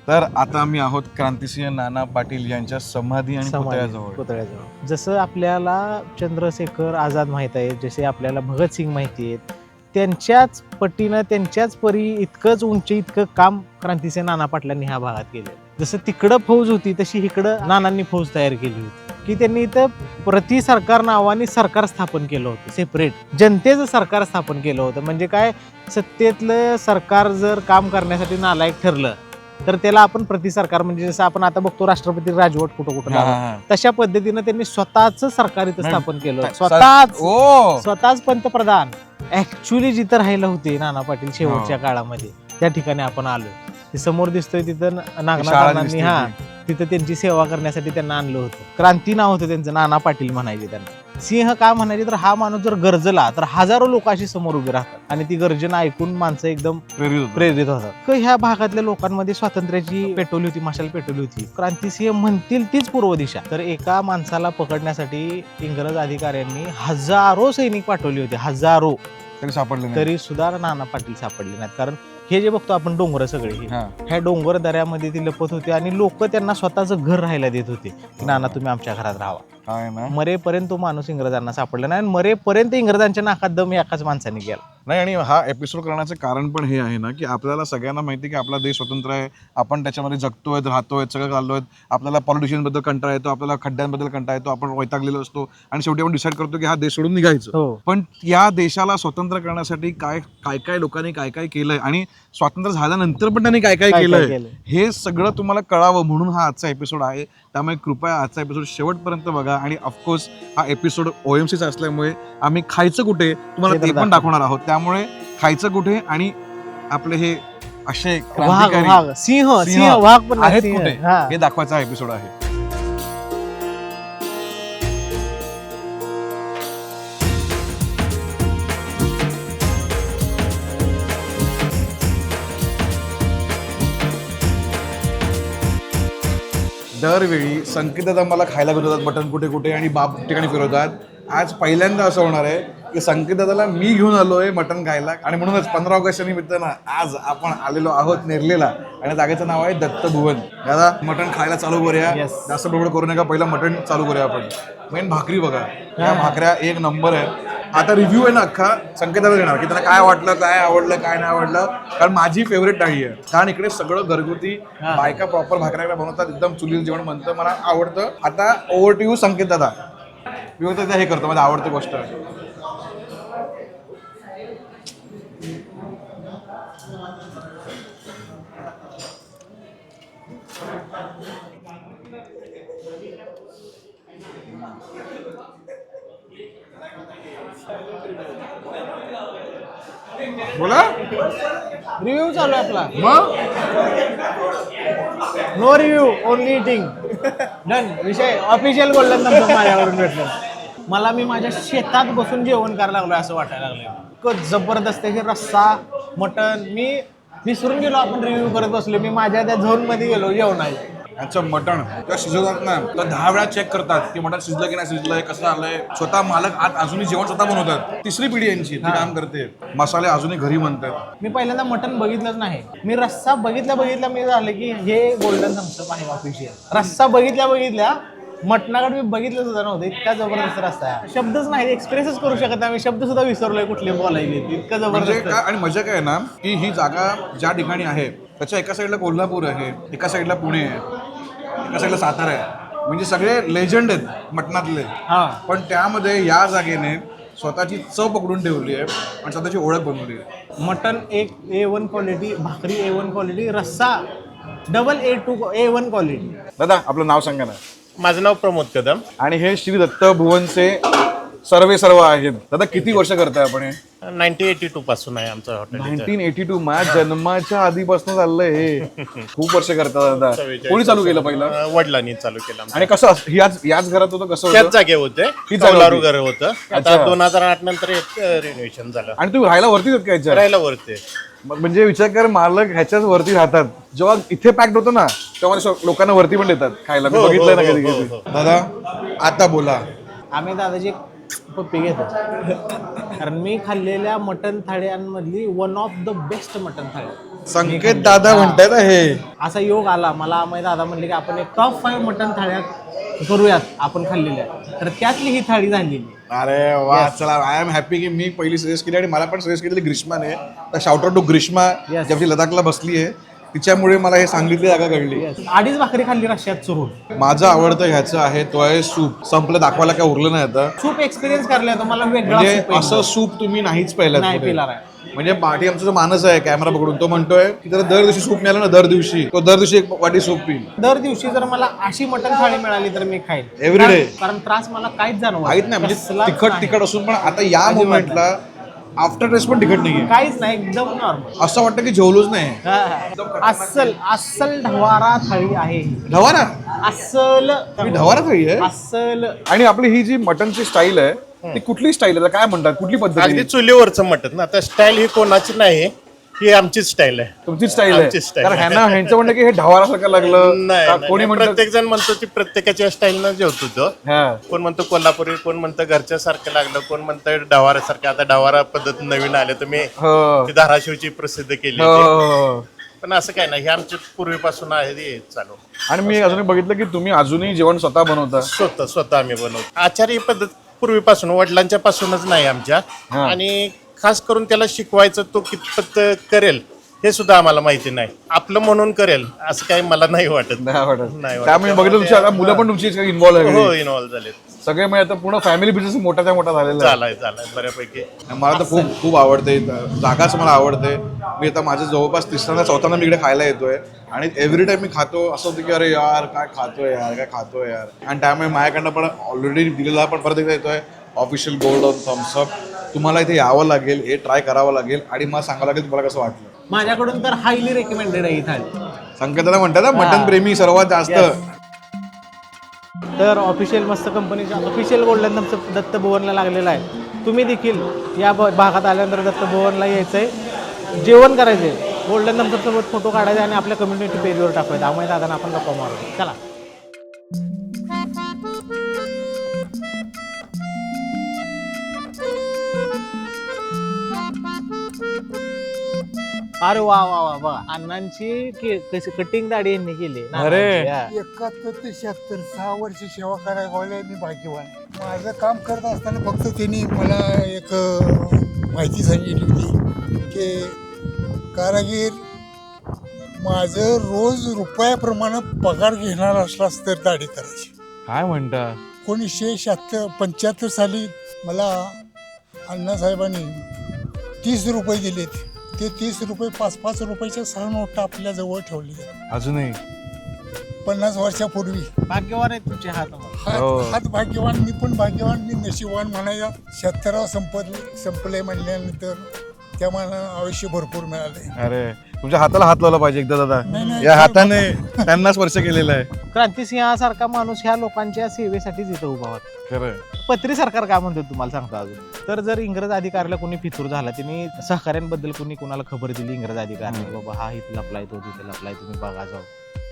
तर आता आम्ही आहोत क्रांतिसिंह नाना पाटील यांच्या समाधी आणि पुतळ्याजवळ. जसं आपल्याला चंद्रशेखर आझाद माहित आहे, जसे आपल्याला भगतसिंग माहिती आहेत, त्यांच्याच पटीनं त्यांच्याच परी इतकंच उंची इतकं काम क्रांतिसिंह नाना पाटलांनी ह्या भागात केलं. जसं तिकडं फौज होती तशी इकडं नानांनी फौज तयार केली होती की त्यांनी इथं प्रति सरकार नावाने सरकार स्थापन केलं होतं. सेपरेट जनतेचं सरकार स्थापन केलं होतं. म्हणजे काय, सत्तेतलं सरकार जर काम करण्यासाठी नालायक ठरलं तर त्याला आपण प्रति सरकार, म्हणजे जसं आपण आता बघतो राष्ट्रपती राजवट कुठं कुठं, तशा पद्धतीनं त्यांनी स्वतःच सरकार इथं स्थापन केलं. स्वतःच पंतप्रधान ऍक्च्युली जिथं राहिलं होते नाना पाटील शेवटच्या काळामध्ये, त्या ठिकाणी आपण आलो. ते समोर दिसतोय तिथं नागनाथांनी तिथं त्यांची सेवा करण्यासाठी त्यांना आणलं होतं. क्रांती नाव होतं त्यांचं, नाना पाटील म्हणायचे त्यांना. सिंह का म्हणायचे तर हा माणूस जर गरजला तर हजारो लोक अशी समोर उभे राहतात आणि ती गर्जना ऐकून माणसं एकदम प्रेरित होतात. ह्या भागातल्या लोकांमध्ये स्वातंत्र्याची पेटवली होती, मशाल पेटवली होती. क्रांतिसिंह म्हणतील तीच पूर्व दिशा. तर एका माणसाला पकडण्यासाठी इंग्रज अधिकाऱ्यांनी हजारो सैनिक पाठवले होते, हजारो, तरी सापडले तरी सुद्धा नाना पाटील सापडले नाहीत. कारण हे जे बघतो आपण डोंगर सगळे, ह्या डोंगर दऱ्यामध्ये ती लपत होते आणि लोक त्यांना स्वतःचं घर राहायला देत होते. नाना तुम्ही आमच्या घरात राहावा. मरेपर्यंत तो माणूस इंग्रजांना सापडला नाही आणि मरेपर्यंत इंग्रजांच्या नाकात दम एकाच माणसाने गेला नाही. आणि हा एपिसोड करण्याचं कारण पण हे आहे ना की आपल्याला सगळ्यांना माहिती की आपला देश स्वतंत्र आहे, आपण त्याच्यामध्ये जगतोय, राहतोय, सगळं चाललोय. आपल्याला पॉलिटिशियन बद्दल कंटाळा येतो, आपल्याला खड्ड्यांबद्दल कंटाळा येतो, आपण वैतागलेलो असतो आणि शेवटी आपण डिसाईड करतो की हा देश सोडून निघायचं. पण या देशाला स्वतंत्र करण्यासाठी काय काय लोकांनी काय काय केलंय आणि स्वातंत्र्य झाल्यानंतर पण त्यांनी काय काय केलंय हे सगळं तुम्हाला कळावं म्हणून हा आजचा एपिसोड आहे. त्यामुळे कृपया आजचा एपिसोड शेवटपर्यंत बघा. आणि ऑफकोर्स हा एपिसोड OMCचा असल्यामुळे आम्ही खायचं कुठे तुम्हाला ते पण दाखवणार आहोत. त्यामुळे खायचं कुठे आणि आपले हे असे सिंह वाघ पण आहेत कुठे हे दाखवायचा हा एपिसोड आहे. दरवेळी संकेतदादा मला खायला फिरवतात, मटण कुठे कुठे आणि बाप ठिकाणी फिरवतात. आज पहिल्यांदा असं होणार आहे की संकेतदादाला मी घेऊन आलोय मटण खायला. आणि म्हणूनच 15 ऑगस्ट निमित्तानं आज आपण आलेलो आहोत नेरलेला आणि जागेचं नाव आहे दत्त भुवन. दादा मटण खायला चालू करूया, जास्त बडबड करू नका, पहिला मटण चालू करूया आपण. मेन भाकरी बघा, या भाकऱ्या एक नंबर आहे. आता रिव्ह्यू आहे ना अख्खा संकेतदादा देणार की त्यांना काय वाटलं, काय आवडलं, काय नाही आवडलं. कारण माझी फेवरेट थाळी आहे. कारण इकडे सगळं घरगुती, बायका प्रॉपर भाकऱ्या बनवतात, एकदम चुलील जेवण बनतं, मला आवडतं. आता ओव्हर टू यू संकेतदादा. मी होतं हे करतो, माझी आवडती गोष्ट. बोला, रिव्ह्यू चालू आहे आपला. मग no review, only eating. Done, विषय ऑफिशियल गोल्डन थम्स माझ्याकडून भेटलं. मला मी माझ्या शेतात बसून जेवण करायला लागलोय असं वाटायला लागलंय. इतकं जबरदस्त आहे की रस्सा, मटण. मी विसरून गेलो आपण रिव्ह्यू करत बसलो. मी माझ्या त्या झोन मध्ये गेलो जेवणाच्या. अच्छा, मटण त्या शिजवतात ना तर 10 वेळा चेक करतात की मटण शिजलं की नाही शिजलंय, कसं आलंय. स्वतः मालक आज अजूनही जेवण स्वतः बनवतात. तिसरी पिढी यांची ती काम करते. मसाले अजूनही घरी बनतात. मी पहिल्यांदा मटण बघितलंच नाही. मी रस्सा बघितल्या मी झालं की हे गोल्डन थम्स आहे ऑफिशियल. रस्सा बघितल्या मटणाकडे मी बघितलं सुद्धा नव्हतं. इतका जबरदस्त रस्ता आहे, शब्दच नाही, एक्सप्रेसच करू शकत नाही. मी शब्द सुद्धा विसरलोय कुठले बोलायचे. इतका जबरदस्त. आणि मजा काय ना की ही जागा ज्या ठिकाणी आहे त्याच्या एका साईडला कोल्हापूर आहे, एका साईडला पुणे आहे, एका साईडला सातारा आहे. म्हणजे सगळे लेजंड आहेत मटणातले. पण त्यामध्ये या जागेने स्वतःची चव पकडून ठेवली आहे आणि स्वतःची ओळख बनवली आहे. मटण एक A1 क्वालिटी, भाकरी A1 क्वालिटी, रस्सा डबल A1 क्वालिटी. दादा आपलं नाव सांगा ना. माझं नाव प्रमोद कदम आणि हे श्री दत्त भुवनचे सर्व आहेत. दादा किती वर्ष करताय आपण हे? 1982 पासून आहे आमचं हॉटेल. 1982, माझ्या जन्माच्या आधीपासून चाललंय हे. खूप वर्ष करतात दादा. कोणी चालू केलं पहिलं? वडिलांनी चालू केलं. आणि कसं याच घरात होतं? कसं त्याच जागे होते, कौलारू घर होतं. आता 2008 नंतर रिनोव्हेशन झालं. आणि तू राहायला वरतीच होत काय? राहायला वरती. म्हणजे विचार कर, मालक ह्याच्याच वरती राहतात. जेव्हा इथे पॅक्ड होतं ना तेव्हा लोकांना वरती पण देतात खायला. मी बघितलंय ना कधी कधी. दादा आता बोला. आम्ही दादाची पप्पी घेतो कारण मी खाल्लेल्या मटण थाळ्यांमधली वन ऑफ द बेस्ट मटण थाळी. संकेत दादा म्हणतायत हे. असा योग आला मला अमय दादा म्हणले की आपण एक टॉप 5 मटण थाळ्या करूयात आपण खाल्लेल्या, तर त्यातली ही थाळी झालेली. अरे वा, चला आय एम हॅपी की मी पहिली सजेस्ट केली आणि मला पण सजेस्ट केलेली ग्रीष्माने. तर शाउट आउट टू ग्रीष्मा, ज्याची लडाखला बसली आहे, तिच्यामुळे मला हे सांगितली जागा कळली. 2.5 भाकरी खाल्ली रश्यात चुरून. माझं आवडतं ह्याचं आहे तो आहे सूप. संपलं, दाखवायला काय उरलं नाही आता. सूप एक्सपिरियन्स करले तर मला वेगळा म्हणजे सूप असं सूप तुम्ही नाहीच पाहिलं नाही कुठे. पिला नाही. म्हणजे पाठी आमचा जो माणूस आहे कॅमेरा पकडून, तो म्हणतोय की जर दर दिवशी सूप मिळालं ना, दर दिवशी तो दर दिवशी एक वाटी सूप पिईल. दर दिवशी जर मला अशी मटण थाळी मिळाली तर मी खाईन Every day. कारण त्रास मला काहीच जाणवत माहित नाही म्हणजे कसलाच तिखट नाही. तिखट असून पण आता या मोमेंटला आफ्टर टेस्ट पण तिखट नाहीये. काहीच नाही, एकदम नॉर्मल. असं वाटतं की जेवलोच नाही. अस्सल अस्सल ढवारा थाळी आहे ही. ढवारा अस्सल ही ढवारा थाळी आहे. अस्सल. आणि आपली ही जी मटनची स्टाईल आहे ती कुठली स्टाईल आहे, काय म्हणतात, कुठली पद्धत अगदी आहे? चुलीवरचं मटण ना. आता स्टाईल ही कोणाची नाही, ही आमची स्टाईल आहे. तुमची स्टाईल आहे. आमची style कारण आहे. ह्यांचं म्हणणं की हे ढवारासारखं लागलं. नाही, का नाही, कोणी नाही. म्हणतं प्रत्येक जण म्हणतो ती प्रत्येकाच्या स्टाईलनं जेवतो तो. हा. कोण म्हणतो कोल्हापुरी, कोण म्हणतं घरच्या सारखं लागलं, कोण म्हणतं डवाऱ्यासारखं. आता डवारा पद्धत नवीन आले तर मी हो. ती धाराशिवची प्रसिद्ध केली हो, होती. हो, हो. पण असं काय नाही, हे आमच्या पूर्वीपासून आहे ते चालू. आणि मी अजूनही बघितलं की तुम्ही अजूनही जेवण स्वतः बनवता. स्वतः आम्ही बनवतो. आचारी पद्धत पूर्वीपासून वडिलांच्या पासूनच नाही आमच्या. हा. आणि खास करून त्याला शिकवायचं तो कितपत करेल हे सुद्धा आम्हाला माहिती नाही. आपलं म्हणून करेल असं काही मला नाही वाटत. नाही वाटत. नाही वाटत. त्यामुळे बघितलं तुमची आता मुलं पण तुमची इन्व्हॉल्व हो, आहे. इन्व्हॉल्व झाले. सगळे म्हणजे आता पूर्ण फॅमिली बिझनेस मोठ्याच्या मोठा झालेला आहे. चालाय बऱ्यापैकी. मला तर खूप खूप आवडते, जागाच मला आवडते. मी आता माझ्या जवळपास 3ऱ्या-4थ्यांदा मी इकडे खायला येतोय आणि एव्हरी टाइम मी खातो असं होतं की अरे यार काय खातोय यार. आणि त्यामुळे माझ्याकडनं पण ऑलरेडी दिलेला पण परत एकदा येतोय ऑफिशियल गोल्ड ऑन थम्सअप. तुम्हाला इथे यावं लागेल, हे ट्राय करावं लागेल आणि मला सांगावं लागेल तुम्हाला कसं वाटलं. माझ्याकडून तर हायली रेकमेंडेड आहे ही थाळी. संकेताला म्हणतात ना मटन प्रेमी सर्वात जास्त. तर ऑफिशियल मस्त कंपनीच्या ऑफिशियल गोल्डन थम्सअप दत्त भुवनला लागलेला आहे. तुम्ही देखील या भागात आल्यानंतर दत्त भुवनला यायचंय, जेवण करायचंय, गोल्डन थम्सअप सोबत फोटो काढायचे आणि आपल्या कम्युनिटी पेजवर टाकायचं. त्यामुळे दादा आपण गप्पा मारू. चला. अरे वा वा वा बघा, अण्णांची कशी कटिंग दाढी यांनी केली. अरे. 71 ते 76 6 वर्ष सेवा करायला लावले मी भाग्यवान. माझं काम करत असताना फक्त त्यांनी मला एक माहिती सांगितली होती की कारागीर माझं रोज रुपयाप्रमाणे पगार घेणार असलास तर दाढी करायची. काय म्हणता? 1975 साली मला अण्णासाहेबांनी 30 रुपये दिलेत. ते 30 रुपये 5-5 रुपयाच्या 6 नोटा आपल्या जवळ ठेवली. अजूनही 50 वर्षापूर्वी. भाग्यवान आहे तुमचे हात. हात भाग्यवान, मी पण भाग्यवान, मी नशीबवान म्हणाया. 76 संपले म्हणल्यानंतर त्या मला आयुष्य भरपूर मिळाले. अरे तुमच्या हाताला हात लावला पाहिजे एकदा दादा. नाही, या हाताने त्यांना स्पर्श केलेला आहे. क्रांतिसिंहासारखा माणूस ह्या लोकांच्या सेवेसाठीच इथं उभा होता. खरं. पत्री सरकार काय म्हणतो तुम्हाला सांगतो अजून. तर जर इंग्रज अधिकाऱ्याला कोणी फितूर झाला, त्यांनी सहकाऱ्यांबद्दल कोणी कोणाला खबर दिली इंग्रज अधिकाऱ्याने, बाबा हा इथं लपलाय, तो तिथे लपलाय, तुम्ही बघा जाऊ,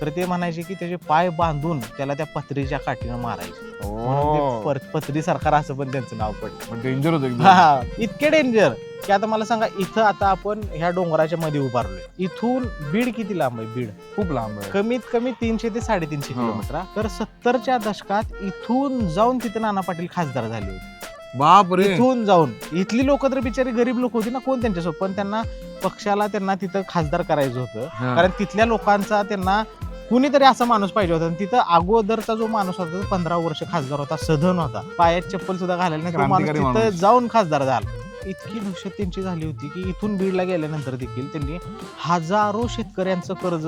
तर ते म्हणायचे की त्याचे पाय बांधून त्याला त्या पत्रीच्या काठीनं मारायचे. म्हणून ते पत्री सरकार असं पण त्यांचं नाव पडलं. डेंजर होतं. हा, इतके डेंजर की आता मला सांगा, इथं आता आपण ह्या डोंगराच्या मध्ये उभारलोय. इथून बीड किती लांब आहे? बीड खूप लांब आहे. कमीत कमी 300 ते 350 किलोमीटर. तर 70च्या दशकात इथून जाऊन तिथे नाना पाटील खासदार झाले होते. बाप रे. इथून जाऊन इथली लोक तर बिचारी गरीब लोक होती ना, कोण त्यांच्यासोबत, पण त्यांना पक्षाला त्यांना तिथं खासदार करायचं होतं. कारण तिथल्या लोकांचा त्यांना कुणीतरी असा माणूस पाहिजे होता. तिथं अगोदरचा जो माणूस होता तो 15 वर्ष खासदार होता, सधन होता, पायात चप्पल सुद्धा घालायला नाही, तो माणूस तिथं जाऊन खासदार झाला. इतकी दहशत त्यांची झाली होती की इथून बीडला गेल्यानंतर देखील त्यांनी हजारो शेतकऱ्यांचं कर्ज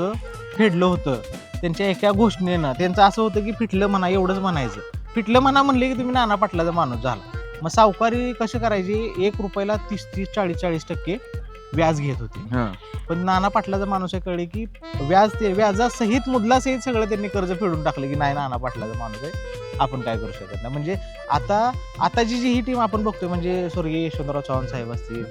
फेडलं होतं त्यांच्या एका घोषणेनं. त्यांचं असं होतं की फिटलं म्हणा, एवढंच म्हणायचं. फिटलं म्हणा म्हणले की तुम्ही नाना पाटलाचा माणूस झाला. मग सावकारी कसे करायचे, 1 रुपयाला 30-30, 40-40% व्याज घेत होते. पण नाना पाटलाचा माणूस आहे कळले की व्याजासहित मुदलासहित सगळं त्यांनी कर्ज फेडून टाकलं की नाही, नाना पाटलाचा माणूस आहे, आपण काय करू शकत नाही. म्हणजे आता जी ही टीम आपण बघतोय, म्हणजे स्वर्गीय यशवंतराव चव्हाण साहेब असतील,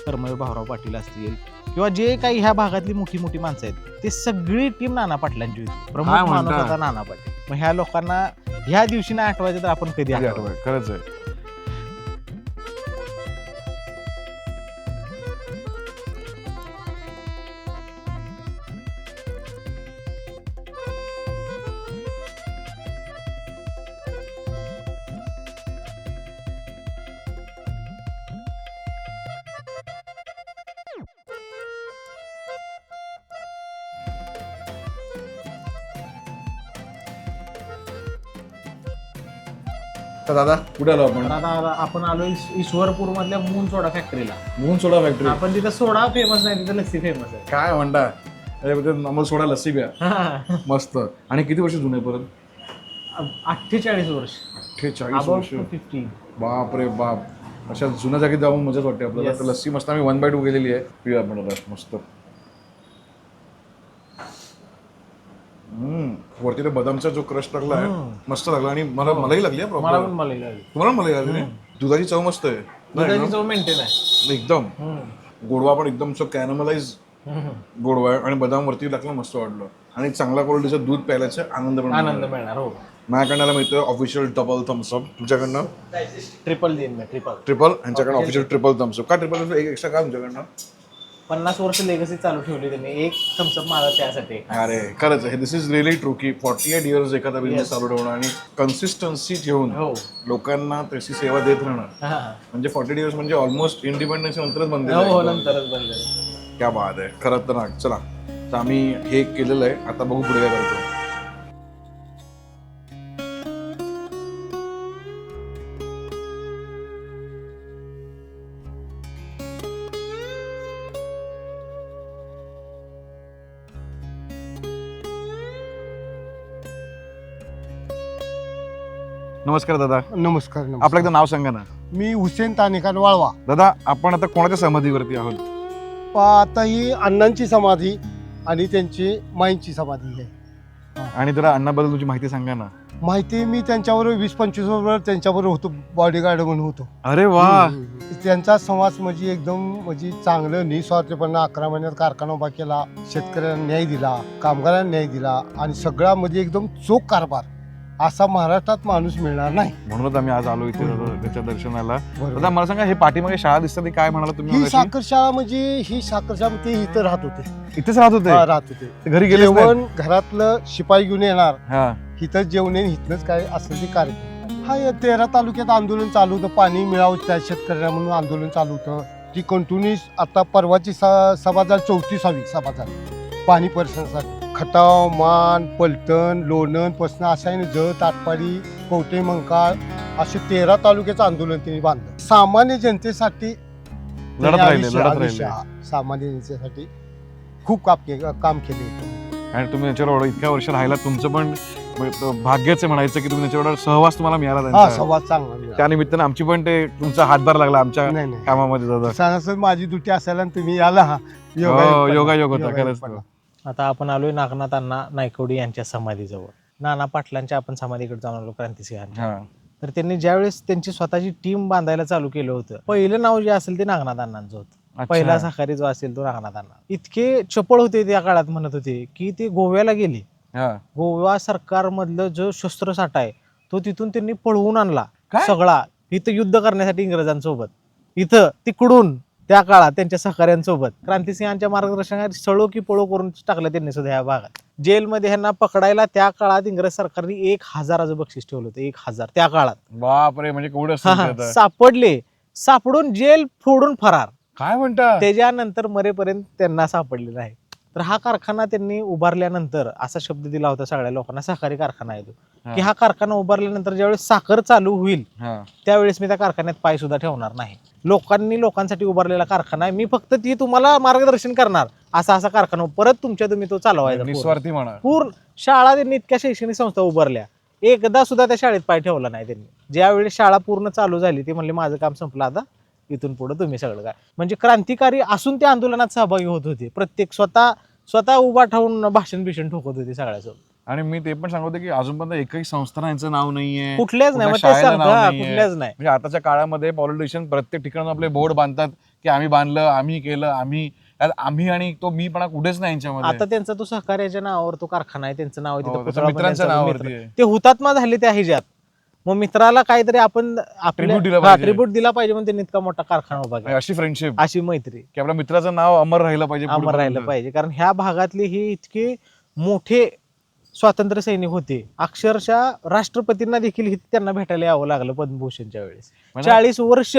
कर्मवीर भाऊराव पाटील असतील, किंवा जे काही ह्या भागातली मोठी मोठी माणसं आहेत, ते सगळी टीम नाना पाटलांची होती. प्रमुख माणूस होता नाना पाटील. मग ह्या लोकांना ह्या दिवशी नाही आठवायचं तर आपण कधी आठवायचं? खरंच आहे. तर दादा कुठे आलो आपण? आता आपण आलो ईश्वरपूर मधल्या मून सोडा फॅक्टरीला. मून सोडा फॅक्टरी. आपण तिथं सोडा फेमस नाही, तिथं लस्सी फेमस आहे. काय म्हणता? अमोल सोडा लस्सी प्या. मस्त. आणि किती वर्ष जुने परत? 48 वर्ष. 48 वर्ष. 50. बाप रे बाप. अशा जुन्या जागी जाऊन मजाच वाटते आपल्याला. तर लस्सी मस्त आम्ही 1/2 गेलेली आहे. पिऊया आपण आता मस्त. वरती ते बदामचा जो क्रश लागला आहे मस्त लागला. आणि मलाही लागली आहे मला प्रॉपर. पण मला लागली. तुम्हाला मलाही लागली नाही? दुधाची चव मस्त आहे. दुधाची चव मेंटेन आहे एकदम गोडवा पण एकदम कॅरमलाइज गोडवा आहे. आणि बदाम वरती टाकलं मस्त वाटलं. आणि चांगला क्वालिटीचं दूध प्यायलाचा आनंद पण आनंद मिळणार. हो, माझ्याकडनं मिळतोय ऑफिशियल डबल थम्सअप. तुमच्याकडनं ट्रिपल देईन मी. ट्रिपल. यांच्याकडनं ऑफिशियल ट्रिपल थम्सअप. का ट्रिपल? एक एक्स्ट्रा का तुमच्याकडनं? 50 वर्ष लेगसी चालू ठेवली त्यांनी. एक थम्सअप माझा त्यासाठी. अरे खरंच हे दिस इज रिअली ट्रू की 48 इयर्स एखादा बिझनेस चालू ठेवणं आणि कन्सिस्टन्सी ठेवून हो. लोकांना त्याची सेवा देत राहणं. म्हणजे 48 इयर्स म्हणजे ऑलमोस्ट इंडिपेंडन्स नंतरच बनते. हो, नंतरच बनले. क्या बात आहे. खरंच तर ना. चला तर आम्ही हे केलेलं आहे. आता बघू पुढे काय करतो. नमस्कार दादा. नमस्कार. आपलं एकदा नाव सांगा ना. मी हुसेन तानिकान वाळवा. दादा आपण आता कोणाच्या समाधीवरती आहोत? आता ही अण्णांची समाधी आणि त्यांची माईंची समाधी आहे. आणि जरा अण्णाबद्दल तुमची माहिती सांगा ना. माहिती मी त्यांच्याबरोबर 20-25 वर्ष त्यांच्याबरोबर होतो, बॉडीगार्ड म्हणून होतो. अरे वा. त्यांचा समाज म्हणजे एकदम म्हणजे चांगलं निस्वार्थपणे 11 महिन्यात कारखाना उभा केला, शेतकऱ्यांना न्याय दिला, कामगारांना न्याय दिला आणि सगळा म्हणजे एकदम चोख कारभार असा महाराष्ट्रात माणूस मिळणार नाही. म्हणूनच आम्ही आज आलो इथे त्याच्या दर्शनाला. बरोबर. दादा मला सांगा हे पाठीमागे शाळा दिसतात काय म्हणाला तुम्ही ही मगाशी? साखरशाळा म्हणजे ही साखरशाळा ते इथं राहत होते. इथेच राहत होते? राहत होते. ते घरी गेले जेवण घरातलं शिपाई घेऊन येणार, हा. इथं जेवण इथनंच काय असेल ते कार्यक्रम. हा 13 तालुक्यात आंदोलन चालू होतं. पाणी मिळावं त्या शेतकऱ्यांना म्हणून आंदोलन चालू होतं. ती कंटिन्यूस आता परवाची सभा झाली, 34वी सभा झाली पाणी परिसरासाठी. खटाव, मान, पलटण, लोणंद पासून अशा जत, आटपाडी, कवठे मंकाळ असे 13 तालुक्याचं आंदोलन त्यांनी बांधलं. सामान्य जनतेसाठी लढत राहिले. सामान्य जनतेसाठी खूप काम केले. आणि तुम्ही त्याच्यावर इतक्या वर्ष राहिला. तुमचं पण भाग्यच आहे म्हणायचं की तुम्ही त्याच्यावर सहवास तुम्हाला मिळाला हा त्यांचा. संवाद चांगला. त्या निमित्तानं आमची पण ते तुमचा हातभार लागला आमच्या नाही कामामध्ये दादा. सणासण माझी ड्युटी असायला आणि तुम्ही आला. हा योगायोग होता खरंच तो. आता आपण आलोय नागनाथ अण्णा नायकवडी यांच्या समाधीजवळ. नाना पाटलांच्या आपण समाधीकडे जाऊन आलो, क्रांतिसिंहांच्या. हा. तर त्यांनी ज्यावेळेस त्यांची स्वतःची टीम बांधायला चालू केलं होतं, पहिलं नाव जे असेल ते नागनाथ अण्णांचं होतं. अच्छा. पहिला सहकारी जो असेल तो नागनाथ अण्णा. इतके चपळ होते त्या काळात, म्हणत होते की ते गोव्याला गेले. हा. गोवा सरकारमधलं जो शस्त्रसाठा आहे तो तिथून त्यांनी पळवून आणला काय? सगळा, इथं युद्ध करण्यासाठी इंग्रजांसोबत. इथं तिकडून त्या काळात त्यांच्या सहकाऱ्यांसोबत क्रांतिसिंहांच्या मार्गदर्शनात सळो की पळो करून टाकलं त्यांनी सुद्धा या भागात. जेलमध्ये ह्यांना पकडायला त्या काळात इंग्रज सरकारने 1000 बक्षीस ठेवलं होतं. 1000 त्या काळात. बापरे. म्हणजे केवढं हा, असेल हा. ते आता. सापडले, सापडून जेल फोडून फरार. काय म्हणता? त्याच्यानंतर मरेपर्यंत त्यांना सापडलेला आहे. तर हा कारखाना त्यांनी उभारल्यानंतर असा शब्द दिला होता सगळ्या लोकांना, सहकारी कारखाना आहे तो, की हा कारखाना उभारल्यानंतर ज्यावेळेस साखर चालू होईल हा. त्यावेळेस मी त्या कारखान्यात पाय सुद्धा ठेवणार नाही. लोकांनी लोकांसाठी उभारलेला कारखाना आहे, मी फक्त ती तुम्हाला मार्गदर्शन करणार. असा कारखाना परत तुम्ही तो चालवायचा. निस्वार्थी म्हणा. पूर्ण शाळा त्यांनी इतक्या शैक्षणिक संस्था उभारल्या, एकदा सुद्धा त्या शाळेत पाय ठेवला नाही त्यांनी. ज्यावेळी शाळा पूर्ण चालू झाली ते म्हणले माझं काम संपलं, आता इथून पुढे तुम्ही सगळं काय. म्हणजे क्रांतिकारी असून त्या आंदोलनात सहभागी होत होते. प्रत्येक स्वतः उभा ठेवून भाषण ठोकत होते सगळ्यासोबत. आणि मी ते पण सांगतो की अजूनपर्यंत एकही संस्था यांचं नाव नाहीये, कुठल्याच नाही. कुठल्या शाळेला नाव नाहीये. कुठल्याच नाही. म्हणजे आताच्या काळामध्ये पॉलिटिशियन प्रत्येक ठिकाणी आपले बोर्ड बांधतात की आम्ही बांधलं, आम्ही केलं, आम्ही आणि तो मी पण कुठेच नाही यांच्यामध्ये. आता त्यांचा तो सहकार्याच्या नावावर तो कारखाना आहे, त्यांचं नाव आहे तिथं, त्याच्या पुतळा मित्रांच्या बनवायचा नावावरती मित्र. आहे. ते हुतात्मा झाले त्या ह्याच्यात. मग मित्राला काहीतरी आपण Tribute दिला पाहिजे. ट्रिब्यूट दिला पाहिजे म्हणून त्यांनी इतका मोठा कारखाना उभा केला. अशी फ्रेंडशिप, अशी मैत्री की आपल्या मित्राचं नाव अमर राहिलं पाहिजे, अमर पुढे राहिलं पाहिजे. कारण ह्या भागातले हे इतके मोठे स्वातंत्र्य सैनिक होते, अक्षरशः राष्ट्रपतींना देखील त्यांना भेटायला यावं लागलं पद्मभूषणच्या वेळेस. म्हणजे 40 वर्ष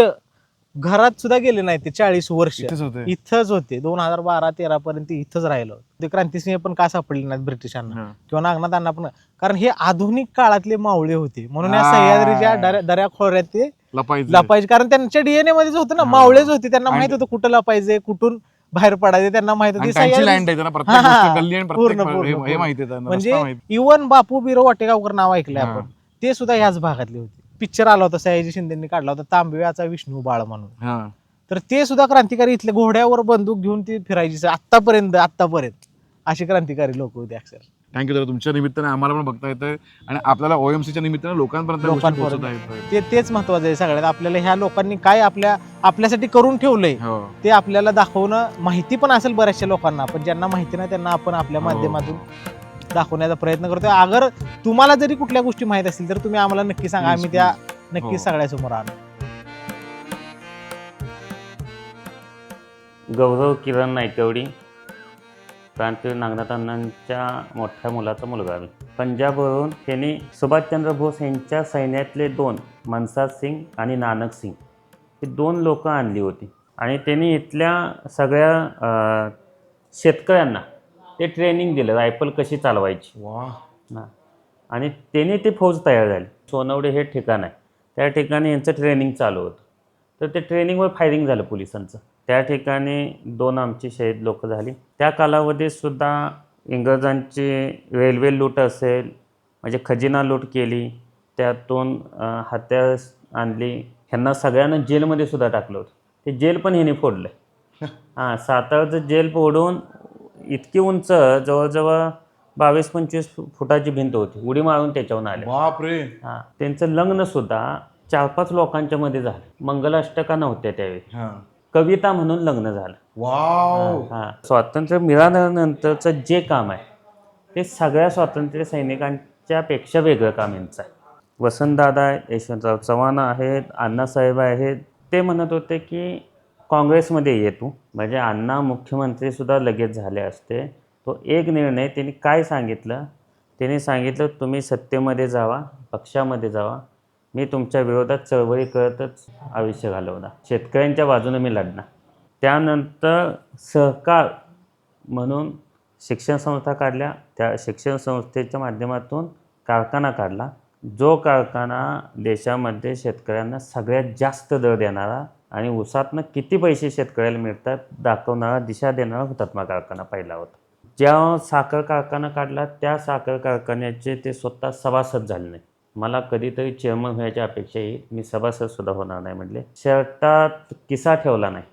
घरात सुद्धा गेले नाही ते 40 वर्ष इथेच होते. इथंच होते. 2012-13 पर्यंत इथंच राहिलं. ते क्रांतिसिंह पण का सापडले नाहीत ब्रिटिशांना हा. किंवा नागनाथ अण्णा पण, कारण हे आधुनिक काळातले मावळे होते म्हणून या हा. सह्याद्रीच्या दऱ्या खोऱ्यात ते लपायचं. लपायचे, कारण त्यांच्या डीएनए मध्येच होतं ना, हा. मावळेच होते, त्यांना आणि- माहित होतं कुठं लपायचे, कुठून बाहेर पडायचे, त्यांना माहित आणि होती त्यांची सह्याद्री- लँड आहे त्यांना प्रत्येक हा, गोष्ट गल्ली आणि प्रत्येक पूर्ण, पूर्ण, हे पूर्ण. माहिती आहे त्यांना, म्हणजे रस्ता माहिती. इवन बापू बिरो वाटेगावकर नाव ऐकलंय हा. आपण, ते सुद्धा ह्याच भागातले होते. पिक्चर आला होता सयाजी शिंदेनी काढला होता, तांबव्याचा विष्णू बाळ म्हणून, हा. तर ते सुद्धा क्रांतिकारी इथले घोड्यावर बंदूक घेऊन ती फिरायची आतापर्यंत अशी क्रांतिकारी लोक होते अक्षर. थँक्यू दादा, तुमच्या निमित्ताने आम्हाला पण बघता येतंय आणि आपल्याला OMCच्या निमित्ताने लोकांपर्यंत गोष्टी पोहोचत आहेत. तेच महत्वाचं आहे सगळ्यात. आपल्याला ह्या लोकांनी काय आपल्यासाठी करून ठेवलंय हो. ते आपल्याला दाखवणं, माहिती पण असेल बऱ्याचशा लोकांना, पण ज्यांना माहिती नाही त्यांना आपण आपल्या हो. माध्यमातून दाखवण्याचा प्रयत्न करतोय. अगर तुम्हाला जरी कुठल्या गोष्टी माहित असतील तर तुम्ही आम्हाला नक्की सांगा, Please, आम्ही त्या हो. नक्कीच सगळ्यासमोर आणू. गौरव किरण नायकवडी, क्रांतीवीर नागनाथ अण्णांच्या मोठ्या मुलाचा मुलगा मी. पंजाबवरून त्यांनी सुभाषचंद्र बोस यांच्या सैन्यातले 2 मनसाद सिंग आणि नानक सिंग ही 2 लोकं आणली होती आणि त्यांनी इथल्या सगळ्या शेतकऱ्यांना ते ट्रेनिंग दिलं, रायफल कशी चालवायची. वा. हां. आणि त्यांनी ती फौज तयार झाली. सोनवडे हे ठिकाण आहे, त्या ठिकाणी यांचं ट्रेनिंग चालू होतं. तर ते ट्रेनिंगवर फायरिंग झालं पोलिसांचं. त्या ठिकाणी 2 आमची शहीद लोक झाली. त्या कालावधीत सुद्धा इंग्रजांची रेल्वे लूट असेल, म्हणजे खजिना लूट केली, त्यातून हत्यार आणली, ह्यांना सगळ्यांना जेलमध्ये सुद्धा टाकलं होतं. ते जेल पण ह्यांनी फोडलं. हां, सातारचं जेल फोडून इतकी उंच, जवळजवळ 22-25 फुटाची भिंत होती, उडी मारून त्याच्यावरून आले. बापरे. हां, त्यांचं लग्नसुद्धा 4-5 लोकांच्या मध्ये झालं. मंगलाष्टका नव्हत्या त्यावेळी, हा. कविता म्हणून लग्न झालं. वाव. हां, स्वातंत्र्य मिळाल्यानंतरचं जे काम आहे ते सगळ्या स्वातंत्र्य सैनिकांच्या पेक्षा वेगळं काम यांचं आहे. वसंतदादा आहेत, यशवंतराव चव्हाण आहेत, अण्णासाहेब आहेत. ते म्हणत होते की काँग्रेसमध्ये ये तू, म्हणजे अण्णा मुख्यमंत्रीसुद्धा लगेच झाले असते. तो एक निर्णय त्यांनी काय सांगितलं, त्यांनी सांगितलं तुम्ही सत्तेमध्ये जावा, पक्षामध्ये जावा, मी तुमच्या विरोधात चळवळी करतच आयुष्य घालवणार, शेतकऱ्यांच्या बाजूने मी लढणार. त्यानंतर सहकार म्हणून शिक्षण संस्था काढल्या, त्या शिक्षण संस्थेच्या माध्यमातून कारखाना काढला, जो कारखाना देशामध्ये शेतकऱ्यांना सगळ्यात जास्त दर देणारा आणि ऊसातनं किती पैसे शेतकऱ्याला मिळतात दाखवणारा, दिशा देणारा हुतात्मा कारखाना पहिला होता. ज्या साखर कारखाना काढला त्या साखर कारखान्याचे ते स्वतः सभासद झाले नाही. मला कधीतरी चेअरमन व्हायची अपेक्षा येईल, मी सभासदसुद्धा होणार नाही म्हटले. शर्टात किसा ठेवला नाही,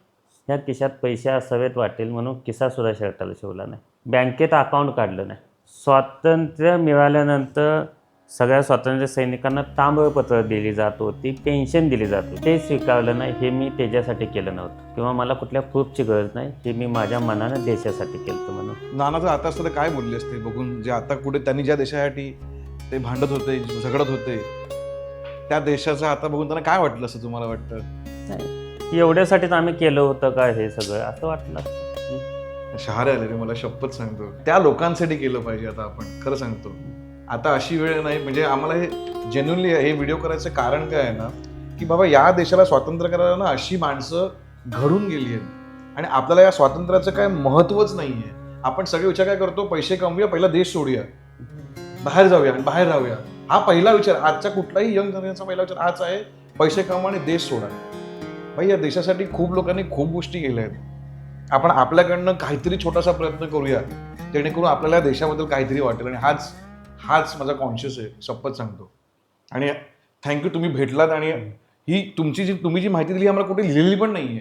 ह्या खिशात पैसे असावेत वाटेल म्हणून किसासुद्धा शर्टाला शिवला नाही. बँकेत अकाउंट काढलं नाही. स्वातंत्र्य मिळाल्यानंतर सगळ्या स्वातंत्र्य सैनिकांना ताम्रपत्र दिली जात होती, पेन्शन दिली जात होती, ते स्वीकारलं नाही. हे मी त्याच्यासाठी केलं नव्हतं किंवा मला कुठल्या प्रूफची गरज नाही, हे मी माझ्या मनानं देशासाठी केलं होतं म्हणून. नानाचं आता असतं तर काय बोलले असते बघून, जे आता कुठे त्यांनी ज्या देशासाठी ते भांडत होते, झगडत होते, त्या देशाचं आता बघून त्यांना काय वाटलं असं तुम्हाला वाटतं? एवढ्यासाठीच आम्ही केलं होतं का हे सगळं, असं वाटलं. शहारे आले रे, मला शपथ सांगतो, त्या लोकांसाठी केलं पाहिजे. आता आपण खरं सांगतो, आता अशी वेळ नाही. म्हणजे आम्हाला हे जेन्युनली हे व्हिडिओ करायचं कारण काय आहे ना, की बाबा या देशाला स्वातंत्र्य करायला ना अशी माणसं घडून गेली आहेत आणि आपल्याला या स्वातंत्र्याचं काय महत्वच नाही आहे. आपण सगळे विचार काय करतो, पैसे कमवूया, पहिला देश सोडूया, बाहेर जाऊया आणि बाहेर राहूया. हा पहिला विचार आजच्या कुठलाही यंग जनरेशनचा पहिला विचार हाच आहे, पैसे कमवा आणि देश सोडा. भाई, या देशासाठी खूप लोकांनी खूप गोष्टी केल्या आहेत. आपण आपल्याकडनं काहीतरी छोटासा प्रयत्न करूया, जेणेकरून आपल्याला या देशाबद्दल काहीतरी वाटेल. आणि हाच माझा कॉन्शियस आहे, शपथ सांगतो. आणि थँक्यू, तुम्ही भेटलात आणि ही तुम्ही जी माहिती दिली आम्हाला कुठे लिहिलेली पण नाही आहे,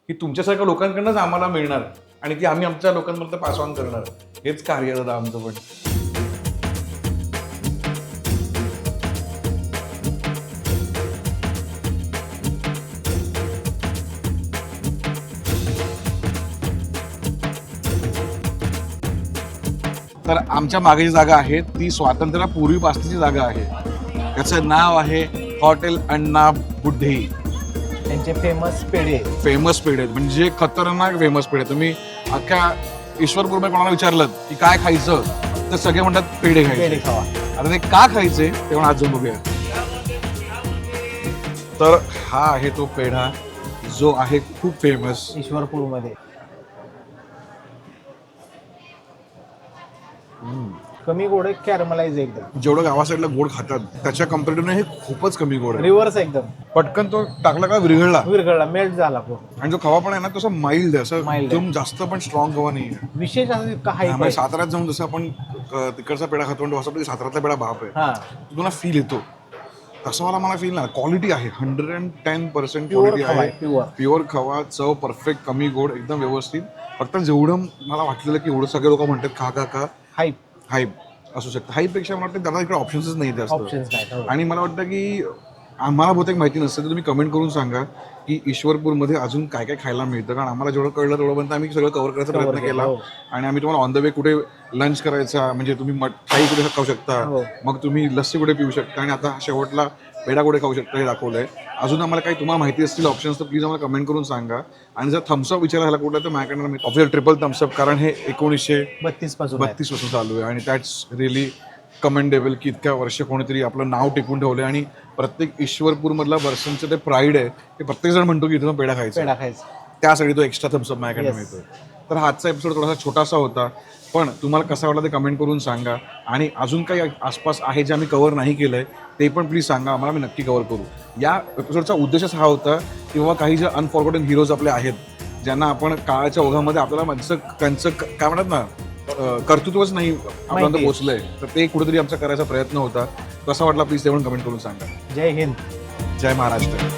की तुमच्यासारख्या लोकांकडनंच आम्हाला मिळणार आणि ती आम्ही आमच्या लोकांपर्यंत पास ऑन करणार. हेच कार्य दादा आमचं पण. तर आमच्या मागे जी जागा आहे ती स्वातंत्र्यापूर्वीपासूनची जागा आहे. त्याचं नाव आहे हॉटेल अण्णा बुड्ढे. त्यांचे फेमस पेढे, फेमस पेढे आहेत, म्हणजे खतरनाक फेमस पेढे. तुम्ही अख्ख्या ईश्वरपूरमध्ये कोणाला विचारलं की काय खायचं तर सगळे म्हणतात पेढे पेढे खायचे. खावा. आता ते का खायचे ते पण आज जाऊन बघूया. तर हा आहे तो पेढा जो आहे खूप फेमस. ईश्वरपूरमध्ये कमी गोड आहे, कॅरमलाइज एकदम, जेवढं गावा साईडला गोड खातात त्याच्या कम्पॅरिटिव्हने हे खूपच कमी गोड आहे. रिव्हर्स एकदम पटकन तो टाकला का विरघळला. विरघळला, मेल्ट झाला पूर्ण. आणि जो खवा पण आहे ना तसा माइल्ड आहे, असं Mild आहे. एकदम जास्त पण स्ट्रॉंग खवा नाही आहे. विशेष असं काही त्यामुळे साताऱ्यात जाऊन जसं आपण तिकडचा पेढा खातो आणि असं साताऱ्यातला पेढा बाप आहे, हा तो तुला फील येतो. तसं मला फील नाही. क्वालिटी आहे 110% प्युअर क्वालिटी खवा आहे. आहे, प्युअर. प्युअर खवा, चव परफेक्ट, कमी गोड, एकदम व्यवस्थित. फक्त जेवढं मला वाटलेलं की एवढं सगळे लोक म्हणतात खा खा खा, हाईप हाईप असू शकतं. हाईपपेक्षा मला वाटतं दादा इकडे ऑप्शन्सच नाही जास्त. ऑप्शन्स नाही. आणि मला वाटतं की आम्हाला बहुतेक माहिती नसतं तर तुम्ही कमेंट करून सांगा की ईश्वरपूरमध्ये अजून काय काय खायला मिळतं. कारण आम्हाला जेवढं कळलं तेवढं आम्ही सगळं कव्हर करायचा Cover प्रयत्न केला. केलं, हो. आणि आम्ही तुम्हाला ऑन द वे कुठे लंच करायचा, म्हणजे तुम्ही थाई कुठे खाऊ शकता, हो. मग तुम्ही लस्सी कुठे पिऊ शकता, आणि आता शेवटला पेढा कुठे खाऊ शकता हे दाखवलंय. अजून आम्हाला काही तुम्हाला माहिती असतील ऑप्शन्स तर प्लीज आम्हाला कमेंट करून सांगा. आणि जर थम्सअप विचारायला कुठला तर माझ्याकडनं ऑफिशियल ट्रिपल थम्सअप, कारण हे 1932 पासून आहे. पासून चालू आहे. आणि दॅट्स रिअली कमेंडेबल की इतक्या वर्ष कोणीतरी आपलं नाव टिकून ठेवलंय. आणि प्रत्येक ईश्वरपूरमधला वर्षांचं ते प्राईड आहे की प्रत्येक जण म्हणतो की इथं पेढा खायचा, पेढा खायचं. त्यासाठी तो एक्स्ट्रा थम्सअप माझ्याकडे Yes. मिळतो. तर आजचा एपिसोड थोडासा छोटासा होता, पण तुम्हाला कसा वाटला ते कमेंट करून सांगा. आणि अजून काही आसपास आहे जे आम्ही कव्हर नाही केलंय ते पण प्लीज सांगा, आम्हाला आम्ही नक्की कव्हर करू. या एपिसोडचा उद्देशच हा होता की बाबा काही जे अनफॉरगॉटन हिरोज आपले आहेत, ज्यांना आपण काळाच्या ओघामध्ये आपल्याला त्यांचं काय म्हणतात ना कर्तृत्वच नाही आपल्यापर्यंत माहिती. पोहोचलंय, तर ते कुठेतरी आमचा करायचा प्रयत्न होता. कसा वाटला प्लीज ते पण कमेंट करून सांगा. जय हिंद. जय महाराष्ट्र.